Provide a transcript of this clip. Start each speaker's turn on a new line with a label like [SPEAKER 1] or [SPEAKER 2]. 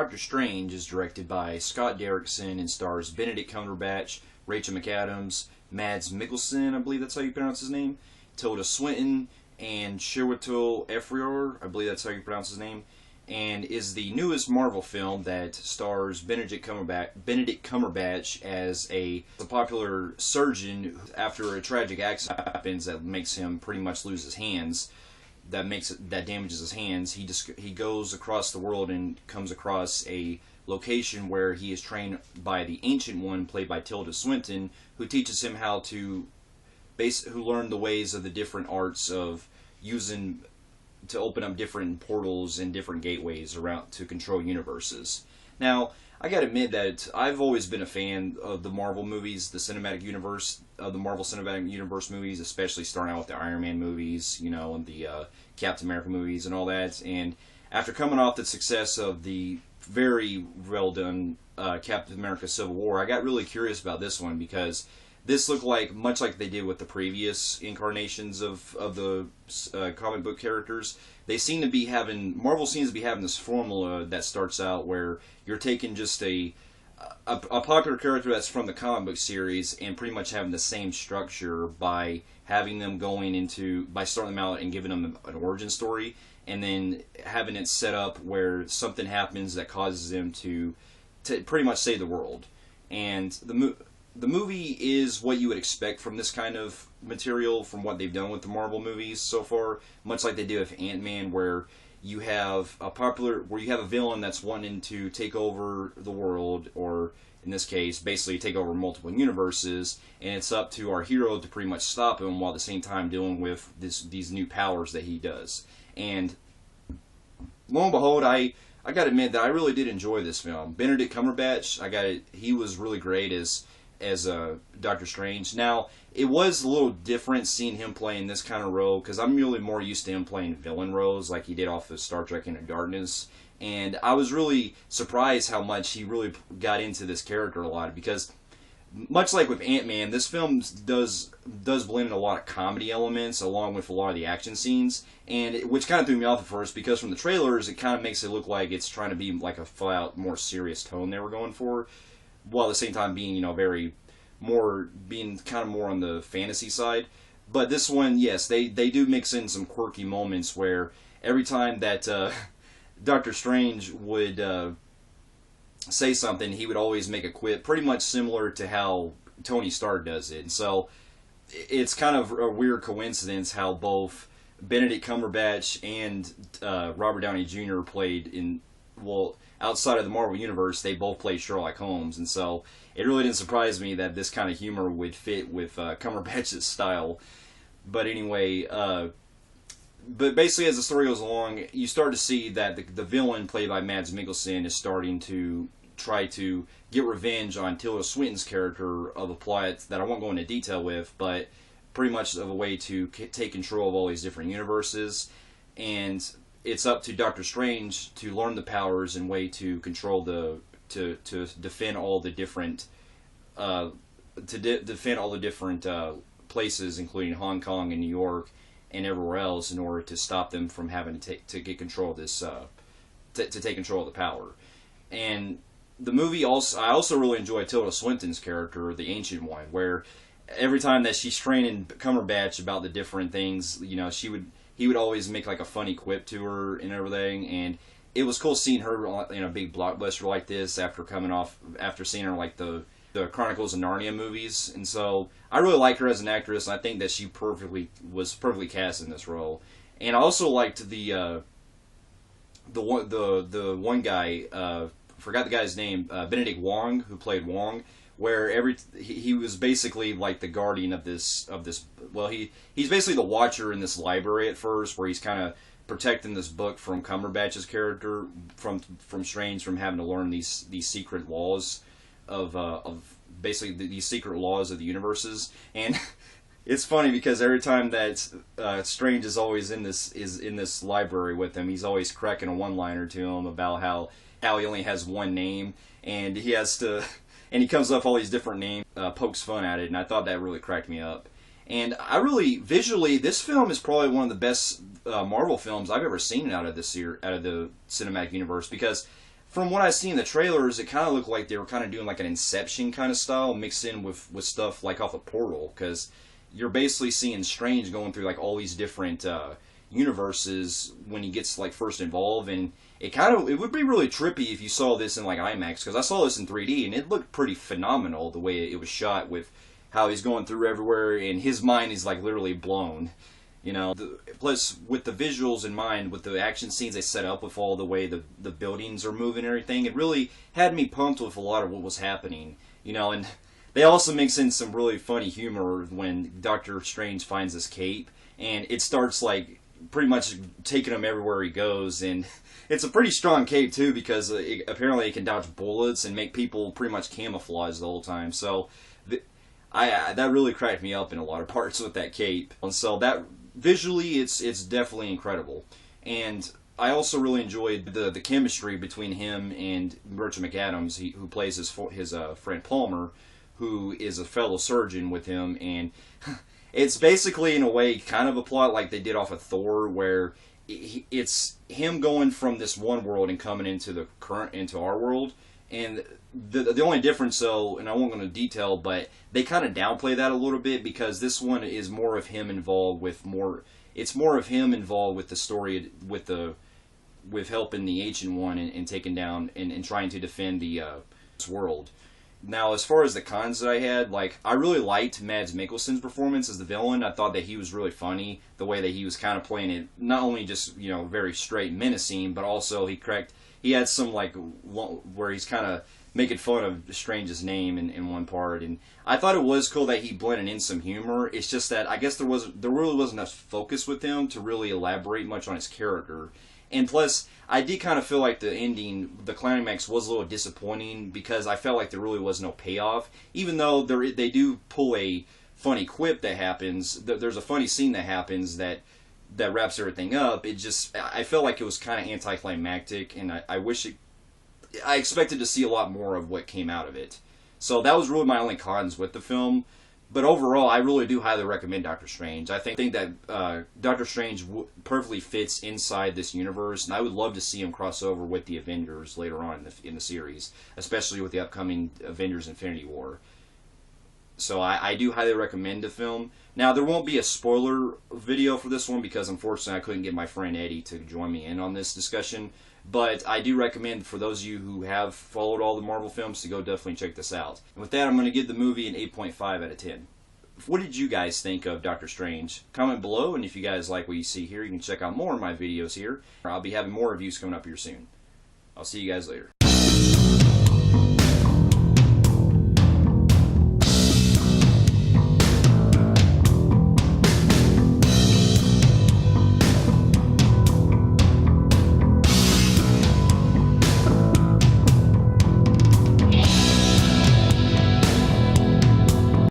[SPEAKER 1] Doctor Strange is directed by Scott Derrickson and stars Benedict Cumberbatch, Rachel McAdams, Mads Mikkelsen, I believe that's how you pronounce his name, Tilda Swinton, and Chiwetel Ejiofor, I believe that's how you pronounce his name, and is the newest Marvel film that stars Benedict Cumberbatch as a popular surgeon after a tragic accident happens that makes him pretty much lose his hands. That damages his hands. He goes across the world and comes across a location where he is trained by the Ancient One, played by Tilda Swinton, who teaches him how to who learned the ways of the different arts of using to open up different portals and different gateways around to control universes. Now, I gotta admit that I've always been a fan of the Marvel movies, the cinematic universe, of the Marvel Cinematic Universe movies, especially starting out with the Iron Man movies, you know, and the Captain America movies and all that. And after coming off the success of the very well done Captain America Civil War, I got really curious about this one because this looked like, much like they did with the previous incarnations of the comic book characters, Marvel seems to be having this formula that starts out where you're taking just a popular character that's from the comic book series and pretty much having the same structure by having them by starting them out and giving them an origin story, and then having it set up where something happens that causes them to pretty much save the world. And the movie is what you would expect from this kind of material, from what they've done with the Marvel movies so far, much like they did with Ant-Man, where you have a villain that's wanting to take over the world, or in this case, basically take over multiple universes, and it's up to our hero to pretty much stop him while at the same time dealing with these new powers that he does. And lo and behold, I gotta admit that I really did enjoy this film. Benedict Cumberbatch, he was really great as Doctor Strange. Now, it was a little different seeing him playing this kind of role, because I'm really more used to him playing villain roles like he did off of Star Trek Into Darkness, and I was really surprised how much he really got into this character a lot, because much like with Ant-Man, this film does blend in a lot of comedy elements along with a lot of the action scenes, and which kind of threw me off at first, because from the trailers it kind of makes it look like it's trying to be like a flat-out more serious tone they were going for, while at the same time being, being kind of more on the fantasy side. But this one, yes, they do mix in some quirky moments where every time that Doctor Strange would say something, he would always make a quip, pretty much similar to how Tony Stark does it. And so it's kind of a weird coincidence how both Benedict Cumberbatch and Robert Downey Jr. played outside of the Marvel Universe, they both play Sherlock Holmes, and so it really didn't surprise me that this kind of humor would fit with Cumberbatch's style. But anyway, but basically as the story goes along, you start to see that the villain, played by Mads Mikkelsen, is starting to try to get revenge on Tilda Swinton's character of a plot that I won't go into detail with, but pretty much of a way to take control of all these different universes. And it's up to Doctor Strange to learn the powers and way to control to defend all the different places, including Hong Kong and New York and everywhere else, in order to stop them from having to get control of this to take control of the power. And the movie I also really enjoy Tilda Swinton's character, the Ancient One, where every time that she's training Cumberbatch about the different things, he would always make like a funny quip to her and everything, and it was cool seeing her in a big blockbuster like this after seeing her like the Chronicles of Narnia movies. And so I really like her as an actress, and I think that she was perfectly cast in this role. And I also liked the one guy, forgot the guy's name, Benedict Wong, who played Wong, where he was basically like the guardian of this. Well, he's basically the watcher in this library at first, where he's kind of protecting this book from Cumberbatch's character, from Strange, from having to learn these secret laws of basically these secret laws of the universes. And it's funny because every time that Strange is always in this library with him, he's always cracking a one-liner to him about how he only has one name, and he has to. And he comes up with all these different names, pokes fun at it, and I thought that really cracked me up. And visually, this film is probably one of the best Marvel films I've ever seen out of the cinematic universe, because from what I see in the trailers, it kind of looked like they were kind of doing like an Inception kind of style mixed in with stuff like off a Portal, because you're basically seeing Strange going through like all these different universes when he gets like first involved, and it would be really trippy if you saw this in like IMAX, because I saw this in 3D and it looked pretty phenomenal the way it was shot, with how he's going through everywhere and his mind is like literally blown. You know, plus with the visuals in mind, with the action scenes they set up, with all the way the buildings are moving and everything, it really had me pumped with a lot of what was happening. You know, and they also mix in some really funny humor when Doctor Strange finds this cape, and it starts like pretty much taking him everywhere he goes, and it's a pretty strong cape too, because apparently it can dodge bullets and make people pretty much camouflage the whole time. So that really cracked me up in a lot of parts with that cape, and so that visually it's definitely incredible. And I also really enjoyed the chemistry between him and Rachel McAdams, who plays his friend Palmer, who is a fellow surgeon with him, and it's basically in a way kind of a plot like they did off of Thor, where it's him going from this one world and coming into our world. And the only difference, though, and I won't go into detail, but they kind of downplay that a little bit, because this one is more of him involved with it's more of him involved with the story, with helping the Ancient One and taking down and trying to defend the this world. Now, as far as the cons that I had, like, I really liked Mads Mikkelsen's performance as the villain. I thought that he was really funny, the way that he was kind of playing it, not only just, you know, very straight menacing, but also he had some, like, where he's kind of making fun of Strange's name in one part, and I thought it was cool that he blended in some humor. It's just that I guess there really wasn't enough focus with him to really elaborate much on his character. And plus, I did kind of feel like the ending, the climax, was a little disappointing, because I felt like there really was no payoff. Even though they do pull a funny quip that happens, there's a funny scene that happens that wraps everything up. I felt like it was kind of anticlimactic, and I expected to see a lot more of what came out of it. So that was really my only cons with the film. But overall, I really do highly recommend Doctor Strange. I think that Doctor Strange perfectly fits inside this universe, and I would love to see him cross over with the Avengers later on in the series, especially with the upcoming Avengers Infinity War. So I do highly recommend the film. Now, there won't be a spoiler video for this one, because unfortunately I couldn't get my friend Eddie to join me in on this discussion. But I do recommend, for those of you who have followed all the Marvel films, to go definitely check this out. And with that, I'm going to give the movie an 8.5 out of 10. What did you guys think of Doctor Strange? Comment below, and if you guys like what you see here, you can check out more of my videos here. I'll be having more reviews coming up here soon. I'll see you guys later.